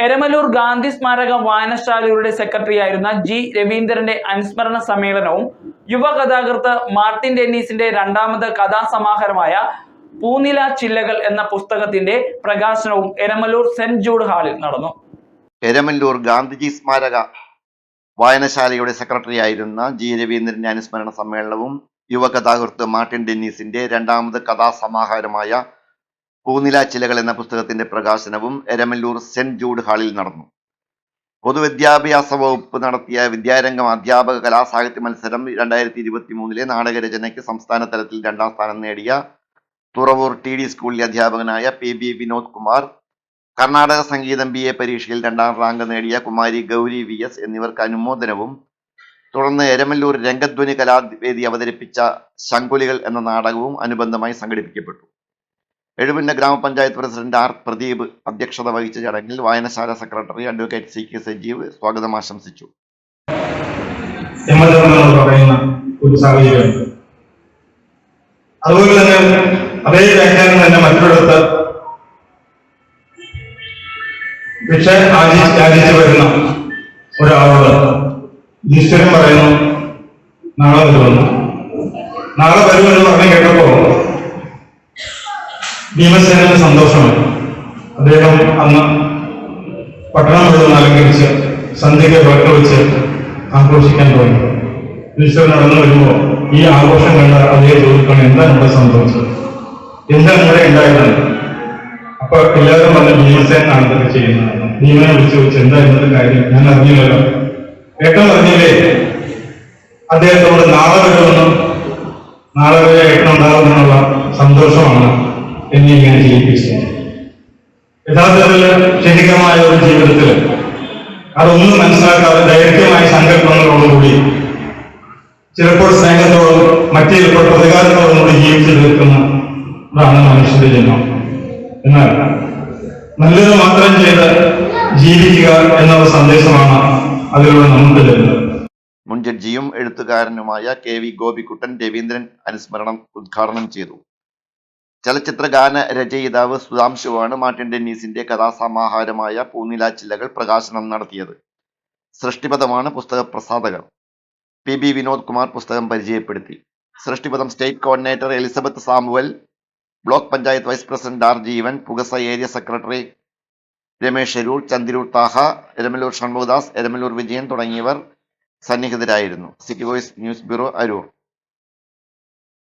എരമല്ലൂർ ഗാന്ധി സ്മാരക വായനശാലയുടെ സെക്രട്ടറിയായിരുന്ന ജി രവീന്ദ്രന്റെ അനുസ്മരണ സമ്മേളനവും യുവകഥാകൃത്ത് മാർട്ടിൻ ഡെന്നീസിന്റെ രണ്ടാമത് കഥാസമാഹാരമായ പൂനില ചില്ലകൾ എന്ന പുസ്തകത്തിന്റെ പ്രകാശനവും എരമല്ലൂർ സെന്റ് ജൂഡ് ഹാളിൽ നടന്നു. എരമല്ലൂർ ഗാന്ധിജി സ്മാരക വായനശാലയുടെ സെക്രട്ടറിയായിരുന്ന ജി രവീന്ദ്രന്റെ അനുസ്മരണ സമ്മേളനവും യുവകഥാകൃത്ത് മാർട്ടിൻ ഡെന്നീസിന്റെ രണ്ടാമത് കഥാസമാഹാരമായ പൂനില ചിലകൾ എന്ന പുസ്തകത്തിന്റെ പ്രകാശനവും എരമല്ലൂർ സെന്റ് ജൂഡ് ഹാളിൽ നടന്നു. പൊതുവിദ്യാഭ്യാസ വകുപ്പ് നടത്തിയ വിദ്യാരംഗം അധ്യാപക കലാസാഹിത്യ മത്സരം 2023 നാടകരചനയ്ക്ക് സംസ്ഥാന തലത്തിൽ 2ാം സ്ഥാനം നേടിയ തുറവൂർ TD സ്കൂളിലെ അധ്യാപകനായ PB വിനോദ് കുമാർ, കർണാടക സംഗീതം BA പരീക്ഷയിൽ 2ാം റാങ്ക് നേടിയ കുമാരി ഗൗരി VS എന്നിവർക്ക് അനുമോദനവും, തുടർന്ന് എരമല്ലൂർ രംഗധ്വനി കലാവേദി അവതരിപ്പിച്ച ശങ്കുലികൾ എന്ന നാടകവും അനുബന്ധമായി സംഘടിപ്പിക്കപ്പെട്ടു. എഴുപിന്ന ഗ്രാമപഞ്ചായത്ത് പ്രസിഡന്റ് R പ്രദീപ് അധ്യക്ഷത വഹിച്ച ചടങ്ങിൽ വായനശാല സെക്രട്ടറി അഡ്വക്കേറ്റ് CK സജീവ് സ്വാഗതം ആശംസിച്ചു. അതുപോലെ തന്നെ അതേ വ്യാഖ്യാനം തന്നെ മറ്റൊരിടത്ത് ഭിക്ഷ യാചിച്ചു വരുന്ന ഒരാളോട് ഈശ്വരൻ പറയുന്നു നാളെ വരുമെന്ന്. നാളെ വരുമെന്ന് പറഞ്ഞു കേട്ടപ്പോ ഭീമസേനന് സന്തോഷമായി. അദ്ദേഹം അന്ന് പട്ടണം മുഴുവൻ അലങ്കരിച്ച് സന്ധ്യയ്ക്ക് വിളക്ക് വെച്ച് ആഘോഷിക്കാൻ തുടങ്ങി. ഈശ്വരൻ നടന്നു വരുമ്പോ ഈ ആഘോഷം കണ്ട അതേ ചോദിക്കണം എന്താണ് ഇവിടെ സംഭവിച്ചത്, എന്താണ് ഇവിടെ ഉണ്ടായിരുന്നത്. അപ്പൊ എല്ലാവരും പറഞ്ഞ ഭീമസേനാണ് ഇതൊക്കെ ചെയ്യുന്നത്. ഭീമനെ വിളിച്ചു ചോദിച്ചു എന്താ ഇന്നത്തെ കാര്യം, ഞാൻ അറിഞ്ഞില്ലല്ലോ. ഏട്ടൻ പറഞ്ഞില്ലേ അദ്ദേഹത്തോട് നാളെ വരുമെന്നും നാളെ വരെ ഏട്ടനുണ്ടാകുമെന്നുള്ള സന്തോഷമാണ് എന്നെ ഇങ്ങനെ ചെയ്യിപ്പിച്ചത്. യഥാർത്ഥത്തിൽ ക്ഷണികമായ ഒരു ജീവിതത്തിൽ അതൊന്നും മനസ്സിലാക്കാതെ ദൈർഘ്യമായ സങ്കല്പങ്ങളോടുകൂടി ചിലപ്പോൾ സ്നേഹത്തോടും മറ്റു ചിലപ്പോൾ പ്രതികാരത്തോടും കൂടി ജീവിച്ചു തീർക്കുന്നതാണ് മനുഷ്യന്റെ ജന്മം. എന്നാൽ നല്ലത് മാത്രം ചെയ്ത് ജീവിക്കുക എന്നുള്ള സന്ദേശമാണ് അതിലൂടെ നമുക്ക് തരുന്നത്. മുൻ ജഡ്ജിയും എഴുത്തുകാരനുമായ KV ഗോപിക്കുട്ടൻ രവീന്ദ്രൻ അനുസ്മരണം ഉദ്ഘാടനം ചെയ്തു. ചലച്ചിത്ര ഗാന രചയിതാവ് സുധാംശുവാണ് മാർട്ടിൻ ഡെന്നീസിന്റെ കഥാസമാഹാരമായ പൂനില ചില്ലകൾ പ്രകാശനം നടത്തിയത്. സൃഷ്ടിപഥമാണ് പുസ്തക പ്രസാധകർ. PB വിനോദ് കുമാർ പുസ്തകം പരിചയപ്പെടുത്തി. Srishtipatham state coordinator Elizabeth Samuel, block panchayat vice president R Jeevan, Pukasa area secretary Ramesh Sharoor, Chandiroor Thaha, Eramallur Shanmukhadas, Eramallur Vijayan തുടങ്ങിയവർ സന്നിഹിതരായിരുന്നു. City Voice news bureau, Aroor.